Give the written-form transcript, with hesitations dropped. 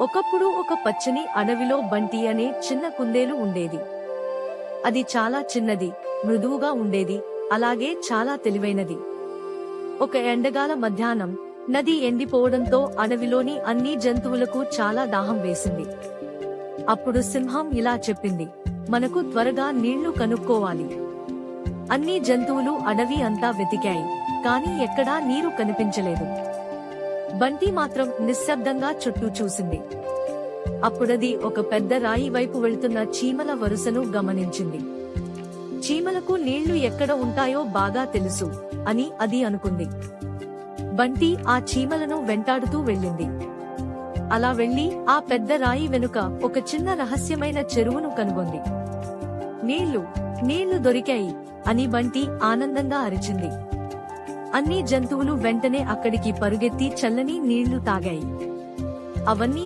ఒకప్పుడు ఒక పచ్చని అడవిలో బంటి అనే చిన్న కుందేలు ఉండేది. అది చాలా చిన్నది, మృదువుగా ఉండేది, అలాగే చాలా తెలివైనది. ఒక ఎండగాల మధ్యాహ్నం నది ఎండిపోవడంతో అడవిలోని అన్ని జంతువులకు చాలా దాహం వేసింది. అప్పుడు సింహం ఇలా చెప్పింది, మనకు త్వరగా నీళ్లు కనుక్కోవాలి. అన్ని జంతువులు అడవి అంతా వెతికాయి, కాని ఎక్కడా నీరు కనిపించలేదు. బంటి మాత్రం నిశ్శబ్దంగా చుట్టూ చూసింది. అప్పుడది ఒక పెద్ద రాయి వైపు వెళ్తున్న చీమల వరుసను గమనించింది. చీమలకు నీళ్లు ఎక్కడ ఉంటాయో బాగా తెలుసు అని అది అనుకుంది. బంటి ఆ చీమలను వెంటాడుతూ వెళ్ళింది. అలా వెళ్లి ఆ పెద్ద రాయి వెనుక ఒక చిన్న రహస్యమైన చెరువును కనుగొంది. నీళ్లు దొరికాయి అని బంటి ఆనందంగా అరిచింది. అన్ని జంతువులు వెంటనే అక్కడికి పరుగెత్తి చల్లని నీళ్లు తాగాయి. అవన్నీ